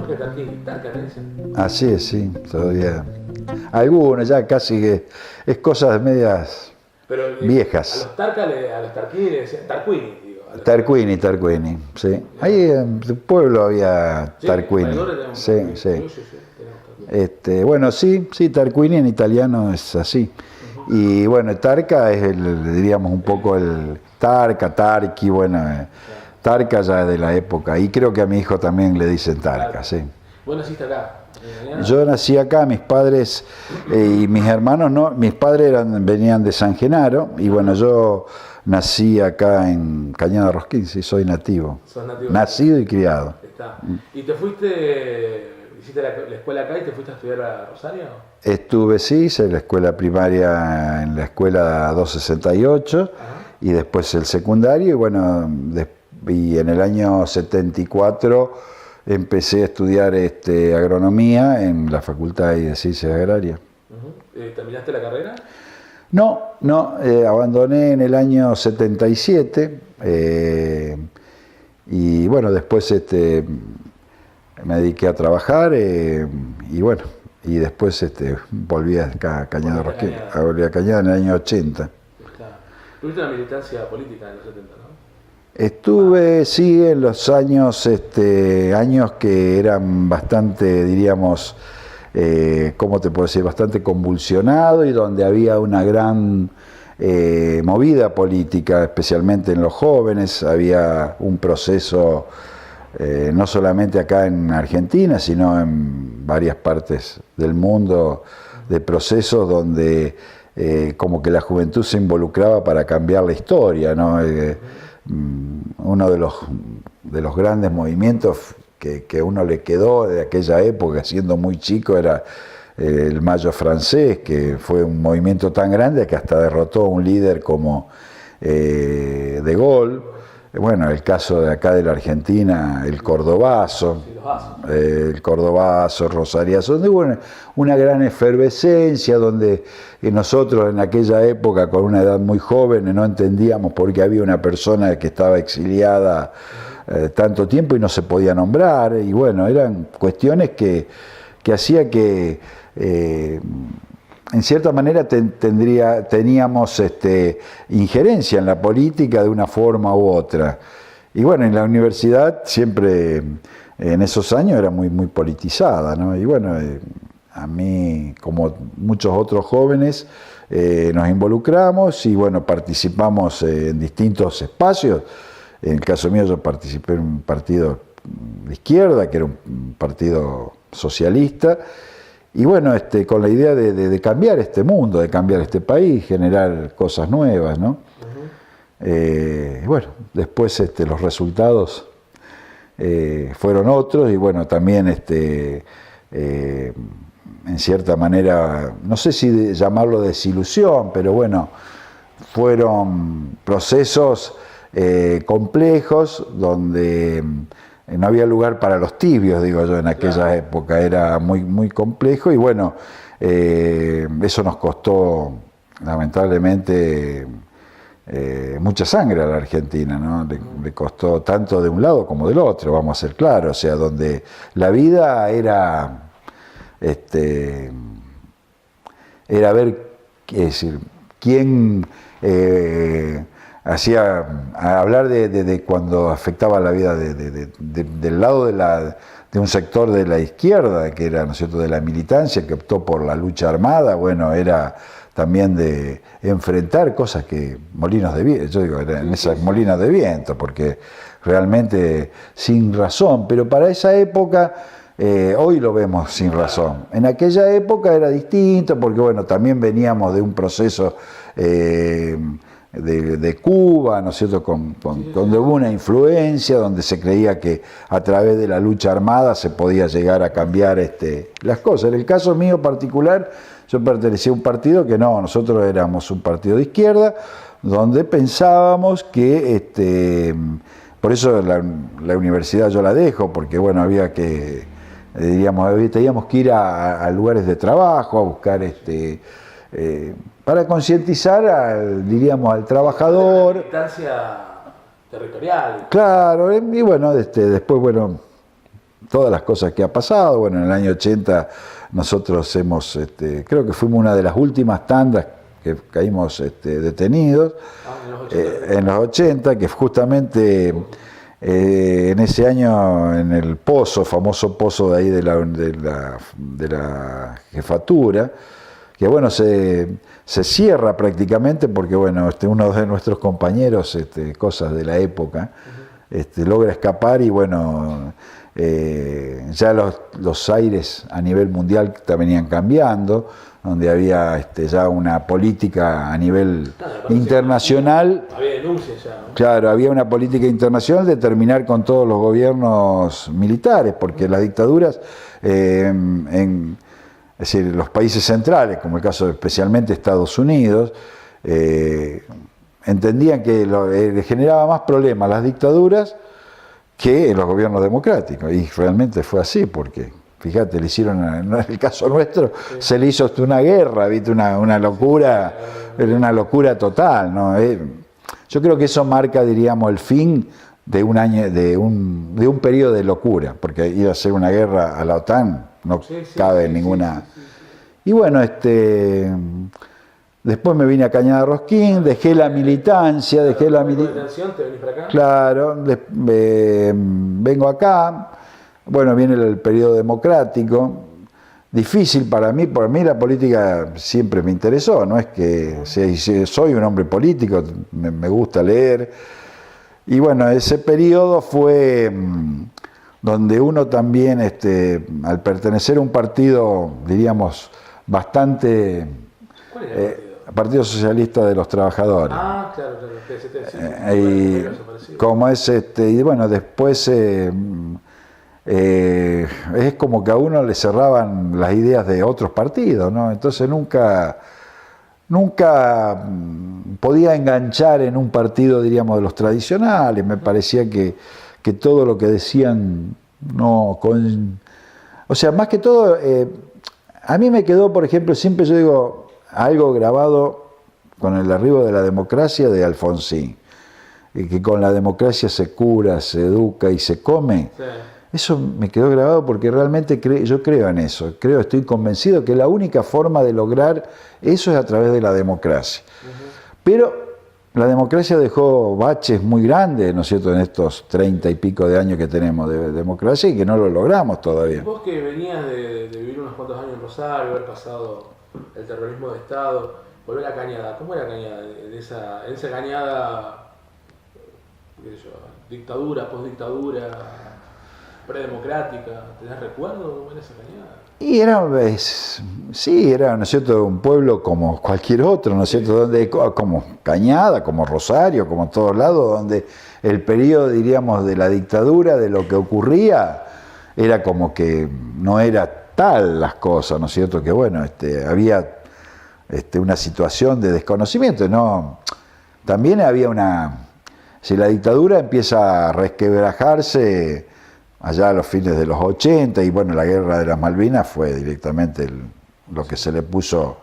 Jorge Tarca, te dicen. Así es, sí, todavía. Algunos ya casi que es cosas medias Pero viejas. a los Tarca, a los Tarquini le decían Tarquini, digo. Tarquini, sí. Ahí en tu pueblo había Sí, Tarquini. en Valledores tenemos Sí, Tarquini. sí. Sí, tenemos Tarquini. Bueno, sí, Tarquini en italiano es así. Y bueno, Tarca es diríamos un poco el Tarqui, bueno, Tarca ya es de la época. Y creo que a mi hijo también le dicen Tarca, sí. ¿Vos naciste acá? Yo nací acá, mis padres y mis hermanos no, mis padres venían de San Genaro y bueno, yo nací acá en Cañada Rosquín, sí, soy nativo. Sos nativo. Nacido y criado. Está. ¿Y te fuiste, hiciste la escuela acá y te fuiste a estudiar a Rosario? Estuve, sí, hice la escuela primaria en la escuela 268 y después el secundario y bueno, y en el año 74 empecé a estudiar agronomía en la Facultad de Ciencias Agrarias. ¿Terminaste la carrera? No, abandoné en el año 77 y bueno, después me dediqué a trabajar y bueno, y después volví a Cañada Rosquín, volví a Cañada en el año 80. ¿Tuviste una militancia política en los 70, no? Estuve, sí, en los años, años que eran bastante, diríamos, ¿cómo te puedo decir? Bastante convulsionado y donde había una gran movida política, especialmente en los jóvenes. Había un proceso, no solamente acá en Argentina, sino en varias partes del mundo, de procesos donde como que la juventud se involucraba para cambiar la historia, ¿no? Uno de los grandes movimientos que uno le quedó de aquella época, siendo muy chico, era el Mayo francés, que fue un movimiento tan grande que hasta derrotó a un líder como De Gaulle. Bueno, el caso de acá de la Argentina, el Cordobazo, Rosariazo, donde hubo una gran efervescencia, donde nosotros en aquella época, con una edad muy joven, no entendíamos por qué había una persona que estaba exiliada tanto tiempo y no se podía nombrar, y bueno, eran cuestiones que hacía que en cierta manera teníamos injerencia en la política de una forma u otra. Y bueno, en la universidad siempre, en esos años, era muy politizada, ¿no? Y bueno, a mí, como muchos otros jóvenes, nos involucramos y bueno, participamos en distintos espacios. En el caso mío, yo participé en un partido de izquierda, que era un partido socialista, y bueno, con la idea de cambiar este mundo, de cambiar este país, generar cosas nuevas, ¿no? Bueno, después los resultados fueron otros y bueno, también en cierta manera, no sé si llamarlo desilusión, pero bueno, fueron procesos complejos donde no había lugar para los tibios, digo yo, en aquella época, era muy complejo y bueno, eso nos costó lamentablemente mucha sangre a la Argentina, ¿no? Le costó tanto de un lado como del otro, vamos a ser claros, o sea, donde la vida era ver, es decir, quién hacía hablar de cuando afectaba la vida del lado de un sector de la izquierda, que era, ¿no es cierto?, de la militancia, que optó por la lucha armada. Bueno, era también de enfrentar cosas que molinos de viento, yo digo, eran esas molinos de viento, porque realmente sin razón, pero para esa época, hoy lo vemos sin razón. En aquella época era distinto, porque bueno, también veníamos de un proceso de Cuba, ¿no es cierto?, donde hubo una influencia, donde se creía que a través de la lucha armada se podía llegar a cambiar las cosas. En el caso mío particular, yo pertenecía a un partido que no, nosotros éramos un partido de izquierda, donde pensábamos que, por eso la universidad yo la dejo, porque bueno, había que, teníamos que ir a lugares de trabajo, a buscar para concientizar, diríamos, al trabajador. Militancia territorial. Claro, y bueno, después, bueno, todas las cosas que ha pasado. Bueno, en el año 80 nosotros creo que fuimos una de las últimas tandas que caímos detenidos, en los 80, que justamente en ese año en el famoso pozo de ahí de la jefatura, que bueno, se cierra prácticamente porque bueno, uno de nuestros compañeros, cosas de la época, logra escapar y bueno, ya los aires a nivel mundial venían cambiando, donde había ya una política a nivel internacional. Había denuncias ya, ¿no? Claro, había una política internacional de terminar con todos los gobiernos militares, porque las dictaduras es decir, los países centrales, como el caso especialmente Estados Unidos, entendían que le generaba más problemas las dictaduras que los gobiernos democráticos. Y realmente fue así, porque, fíjate, le hicieron, en el caso nuestro, se le hizo hasta una guerra, ¿viste? Una locura, una locura total, ¿no? Yo creo que eso marca, diríamos, el fin de un año, de un periodo de locura, porque ir a hacer una guerra a la OTAN no cabe ninguna. Y bueno, después me vine a Cañada Rosquín, dejé la militancia, ¿Te venís para acá? Claro, vengo acá, bueno, viene el periodo democrático, difícil para mí, por mí la política siempre me interesó, no es que soy un hombre político, me gusta leer, y bueno, ese periodo fue donde uno también, al pertenecer a un partido, diríamos, bastante... ¿Cuál era el Partido Socialista de los Trabajadores. Ah, claro, Como es y bueno, después es como que a uno le cerraban las ideas de otros partidos, ¿no? Entonces nunca podía enganchar en un partido, diríamos, de los tradicionales. Me parecía que todo lo que decían o sea, más que todo, a mí me quedó, por ejemplo, siempre yo digo, algo grabado con el arribo de la democracia de Alfonsín, y que con la democracia se cura, se educa y se come. Sí. Eso me quedó grabado porque realmente yo creo en eso, estoy convencido que la única forma de lograr eso es a través de la democracia. Pero la democracia dejó baches muy grandes, ¿no es cierto?, en estos 30 y pico de años que tenemos de democracia y que no lo logramos todavía. Vos que venías de vivir unos cuantos años en Rosario, haber pasado el terrorismo de Estado, volver a Cañada, ¿cómo era Cañada? En esa Cañada, qué sé yo, dictadura, postdictadura, predemocrática, ¿tenés recuerdo cómo era esa Cañada? Y era, ¿no es cierto?, un pueblo como cualquier otro, ¿no es cierto?, donde, como Cañada, como Rosario, como en todos lados, donde el periodo, diríamos, de la dictadura, de lo que ocurría, era como que no era tal las cosas, ¿no es cierto?, que bueno, había una situación de desconocimiento, ¿no? También había si la dictadura empieza a resquebrajarse allá a los fines de los 80, y bueno, la guerra de las Malvinas fue directamente lo que se le puso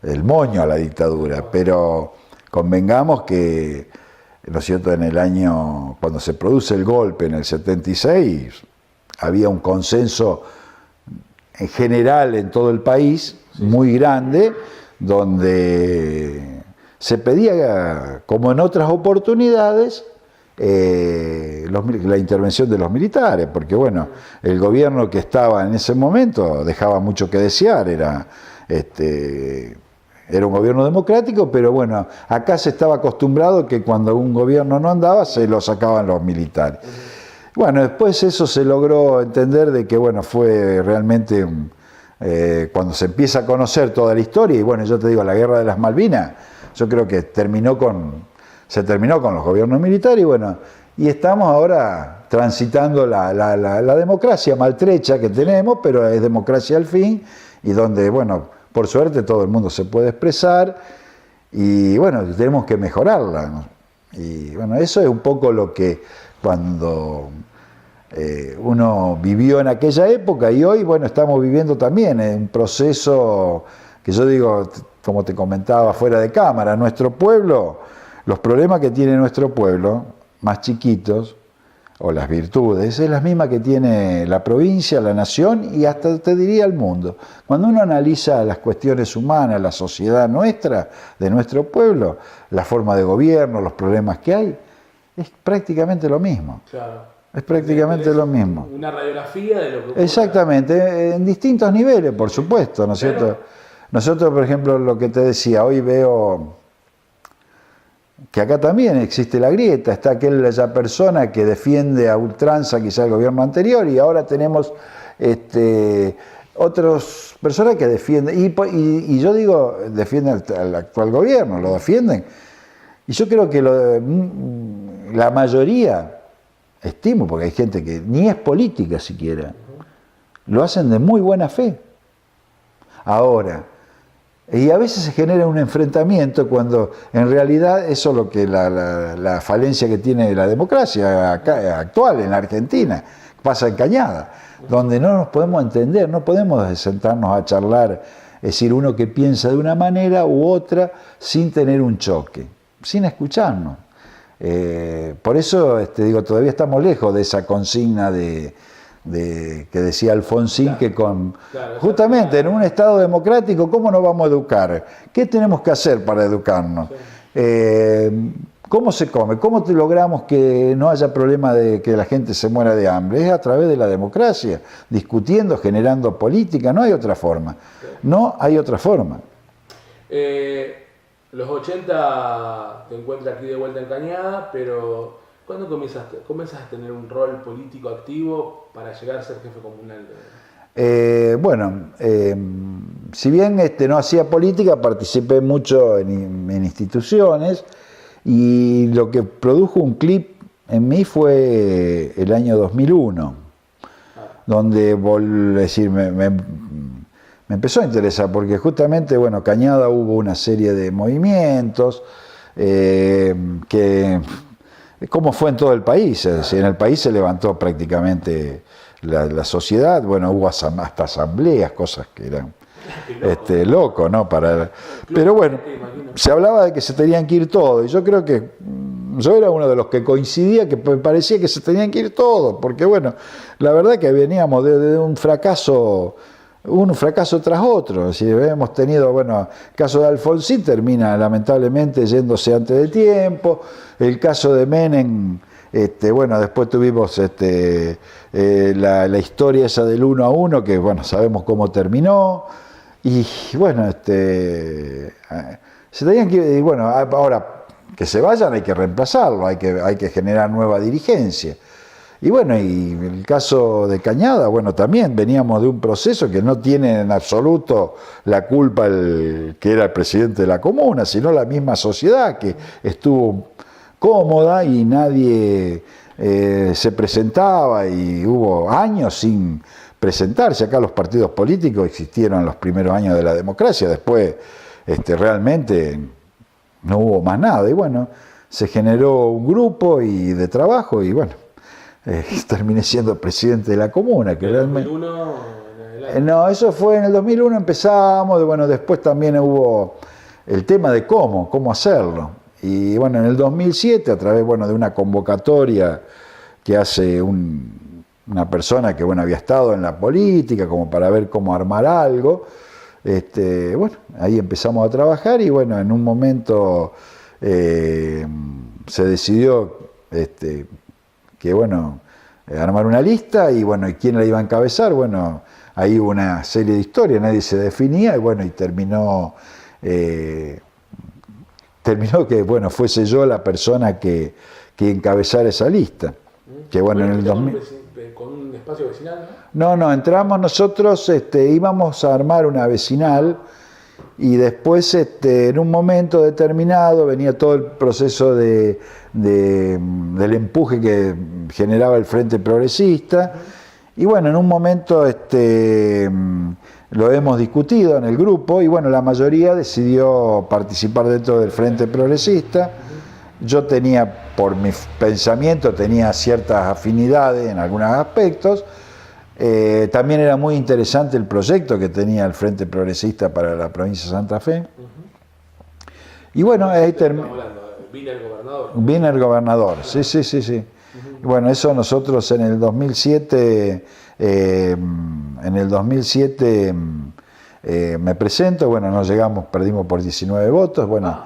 el moño a la dictadura, pero convengamos que, ¿no es cierto?, en el año, cuando se produce el golpe en el 76, había un consenso en general en todo el país, muy grande, donde se pedía, como en otras oportunidades, la intervención de los militares, porque bueno, el gobierno que estaba en ese momento dejaba mucho que desear, era un gobierno democrático, pero bueno, acá se estaba acostumbrado que cuando un gobierno no andaba, se lo sacaban los militares. Bueno, después eso se logró entender de que bueno, fue realmente cuando se empieza a conocer toda la historia, y bueno, yo te digo, la guerra de las Malvinas, yo creo que se terminó con los gobiernos militares, y bueno, y estamos ahora transitando la democracia maltrecha que tenemos, pero es democracia al fin, y donde, bueno, por suerte todo el mundo se puede expresar, y bueno, tenemos que mejorarla, ¿no? Y bueno, eso es un poco lo que cuando uno vivió en aquella época, y hoy, bueno, estamos viviendo también un proceso que yo digo, como te comentaba fuera de cámara, nuestro pueblo, los problemas que tiene nuestro pueblo, más chiquitos, o las virtudes, es la misma que tiene la provincia, la nación y hasta te diría el mundo. Cuando uno analiza las cuestiones humanas, la sociedad nuestra, de nuestro pueblo, la forma de gobierno, los problemas que hay, es prácticamente lo mismo. Claro. Es prácticamente lo mismo. Una radiografía de lo que ocurre. Exactamente, en distintos niveles, por supuesto, ¿no es cierto? Nosotros, por ejemplo, lo que te decía, hoy veo que acá también existe la grieta, está aquella persona que defiende a ultranza quizá el gobierno anterior y ahora tenemos otras personas que defienden, y yo digo, defienden al actual gobierno, lo defienden, y yo creo que la mayoría, estimo, porque hay gente que ni es política siquiera, lo hacen de muy buena fe. Ahora, y a veces se genera un enfrentamiento cuando en realidad eso es lo que la falencia que tiene la democracia actual en la Argentina, pasa en Cañada, donde no nos podemos entender, no podemos sentarnos a charlar, es decir, uno que piensa de una manera u otra sin tener un choque, sin escucharnos. Por eso digo, todavía estamos lejos de esa consigna que decía Alfonsín, que justamente en un Estado democrático, ¿cómo nos vamos a educar? ¿Qué tenemos que hacer para educarnos? ¿Cómo se come? ¿Cómo logramos que no haya problema de que la gente se muera de hambre? Es a través de la democracia, discutiendo, generando política, no hay otra forma. No hay otra forma. Los 80 te encuentras aquí de vuelta en Cañada, pero ¿cuándo comienzas a tener un rol político activo para llegar a ser jefe comunal? Si bien no hacía política, participé mucho en instituciones y lo que produjo un clip en mí fue el año 2001, donde me empezó a interesar, porque justamente, bueno, Cañada hubo una serie de movimientos que, como fue en todo el país, es decir, en el país se levantó prácticamente la sociedad, bueno, hubo hasta asambleas, cosas que eran loco, ¿no? Pero bueno, se hablaba de que se tenían que ir todos, y yo creo que yo era uno de los que coincidía, que parecía que se tenían que ir todos, porque bueno, la verdad que veníamos de un fracaso tras otro. Si hemos tenido, bueno, el caso de Alfonsín termina lamentablemente yéndose antes de tiempo, el caso de Menem, bueno, después tuvimos la historia esa del 1-1, que bueno, sabemos cómo terminó, y bueno, se tenían que, y bueno, ahora que se vayan hay que reemplazarlo, hay que generar nueva dirigencia. Y bueno, y el caso de Cañada, bueno, también veníamos de un proceso que no tiene en absoluto la culpa que era el presidente de la comuna, sino la misma sociedad que estuvo cómoda y nadie se presentaba, y hubo años sin presentarse. Acá los partidos políticos existieron en los primeros años de la democracia, después realmente no hubo más nada. Y bueno, se generó un grupo de trabajo y bueno, terminé siendo presidente de la comuna. Que ¿En el realmente, 2001? No, eso fue en el 2001, empezamos, bueno, después también hubo el tema de cómo hacerlo. Y bueno, en el 2007, a través, bueno, de una convocatoria que hace una persona que, bueno, había estado en la política como para ver cómo armar algo, bueno, ahí empezamos a trabajar y bueno, en un momento se decidió que bueno, armar una lista y bueno, ¿y quién la iba a encabezar? Bueno, ahí hubo una serie de historias, nadie se definía y bueno, y terminó que bueno, fuese yo la persona que encabezara esa lista. Que bueno, en el 2000... ¿Con un espacio vecinal? No, entramos nosotros, íbamos a armar una vecinal y después en un momento determinado venía todo el proceso del empuje que generaba el Frente Progresista y bueno, en un momento lo hemos discutido en el grupo y bueno, la mayoría decidió participar dentro del Frente Progresista. Yo tenía, por mi pensamiento, tenía ciertas afinidades en algunos aspectos. También era muy interesante el proyecto que tenía el Frente Progresista para la provincia de Santa Fe. Y bueno, ahí terminó. ¿Vine el gobernador? Vine el gobernador, sí. Bueno, eso nosotros en el 2007, me presento, bueno, no llegamos, perdimos por 19 votos, bueno,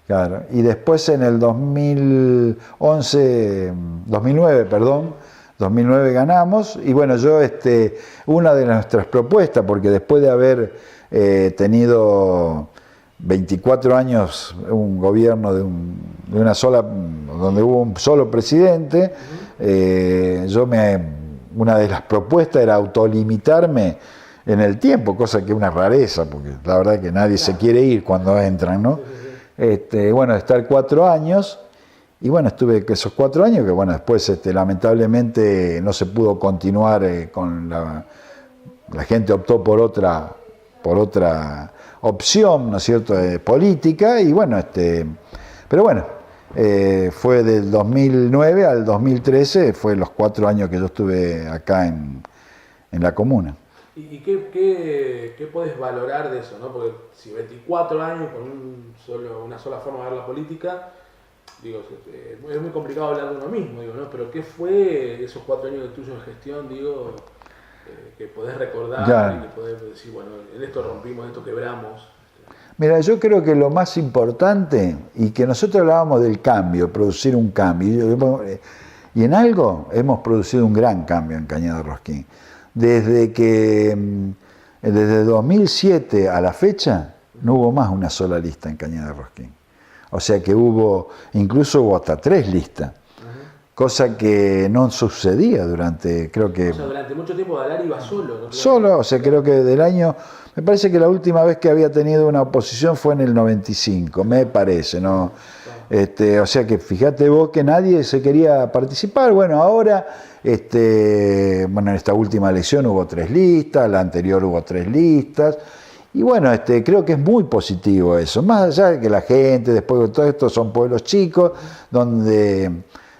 claro. Y después en el 2009 ganamos, y bueno, yo, una de nuestras propuestas, porque después de haber tenido 24 años un gobierno de una sola, donde hubo un solo presidente, una de las propuestas era autolimitarme en el tiempo, cosa que es una rareza, porque la verdad que nadie se quiere ir cuando entran, ¿no? Bueno, estar 4 años, y bueno, estuve esos 4 años, que bueno, después lamentablemente no se pudo continuar con la gente optó por otra opción, ¿no es cierto?, política, y bueno, pero bueno, fue del 2009 al 2013, fue los 4 años que yo estuve acá en la comuna. ¿Y qué podés valorar de eso, no? Porque si 24 años con una sola forma de ver la política, digo, es muy complicado hablar de uno mismo, digo, ¿no? Pero ¿qué fue esos 4 años de tuyo de gestión, digo, que podés recordar y que podés decir, bueno, en esto rompimos, en esto quebramos? Mira, yo creo que lo más importante, y que nosotros hablábamos del cambio, producir un cambio, y en algo hemos producido un gran cambio en Cañada Rosquín. Desde 2007 a la fecha, no hubo más una sola lista en Cañada Rosquín. O sea que incluso hubo hasta 3 listas. Cosa que no sucedía durante, creo que... O sea, durante mucho tiempo Dalari iba solo, ¿no? Solo, o sea, creo que del año... Me parece que la última vez que había tenido una oposición fue en el 95, me parece, ¿no? O sea que fíjate vos que nadie se quería participar. Bueno, ahora, bueno, en esta última elección hubo 3 listas, la anterior hubo 3 listas. Y bueno, creo que es muy positivo eso. Más allá de que la gente, después de todo esto, son pueblos chicos,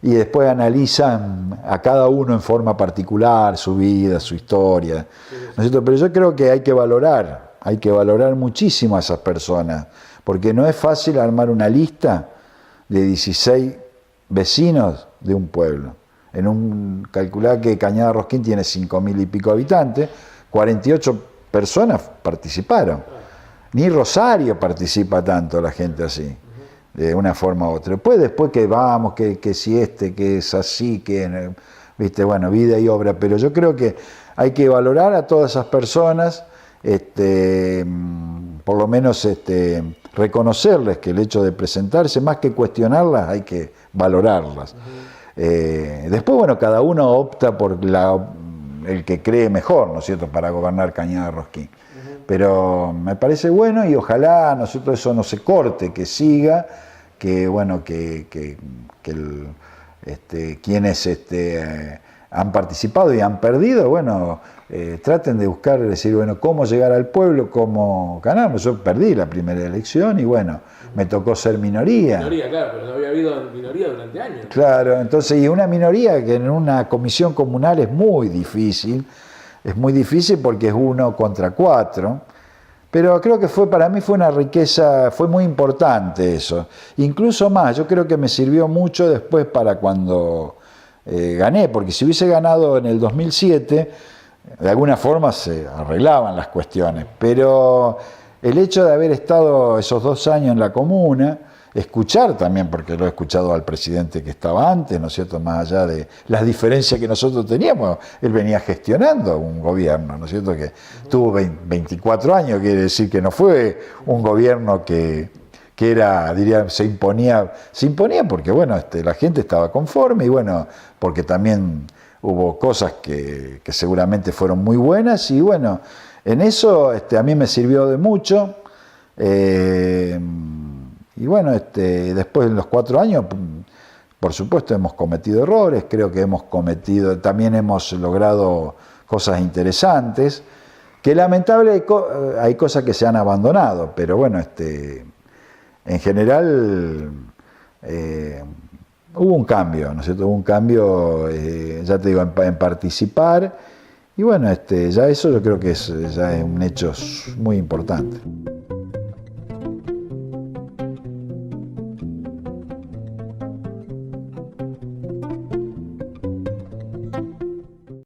y después analizan a cada uno en forma particular, su vida, su historia, ¿no es cierto? Pero yo creo que hay que valorar muchísimo a esas personas, porque no es fácil armar una lista de 16 vecinos de un pueblo. Calcular que Cañada Rosquín tiene 5.000 y pico habitantes, 48 personas participaron. Ni Rosario participa tanto la gente así, de una forma u otra. Después que vamos, que si que es así, que, viste, bueno, vida y obra, pero yo creo que hay que valorar a todas esas personas, por lo menos reconocerles que el hecho de presentarse, más que cuestionarlas, hay que valorarlas. Después, bueno, cada uno opta por el que cree mejor, ¿no es cierto?, para gobernar Cañada Rosquín. Pero me parece bueno, y ojalá nosotros eso no se corte, que siga, que bueno, quienes han participado y han perdido, bueno, traten de buscar, decir, bueno, cómo llegar al pueblo, cómo ganar. Yo perdí la primera elección y bueno, me tocó ser minoría. Minoría, claro, pero no había habido minoría durante años. Claro, entonces, y una minoría que en una comisión comunal es muy difícil porque es 1 contra 4, pero creo que para mí fue una riqueza, fue muy importante eso. Incluso más, yo creo que me sirvió mucho después para cuando gané, porque si hubiese ganado en el 2007, de alguna forma se arreglaban las cuestiones, pero el hecho de haber estado esos 2 años en la comuna, escuchar también, porque lo he escuchado al presidente que estaba antes, ¿no es cierto?, más allá de las diferencias que nosotros teníamos, él venía gestionando un gobierno, ¿no es cierto?, que tuvo 24 años, quiere decir que no fue un gobierno que era, diría, se imponía porque, bueno, la gente estaba conforme, y bueno, porque también hubo cosas que seguramente fueron muy buenas, y bueno, en eso a mí me sirvió de mucho. Y bueno, después de los 4 años, por supuesto hemos cometido errores, creo que también hemos logrado cosas interesantes, que lamentable hay cosas que se han abandonado, pero bueno, en general hubo un cambio, ¿no es cierto? Hubo un cambio, ya te digo, en participar, y bueno, ya eso yo creo que ya es un hecho muy importante.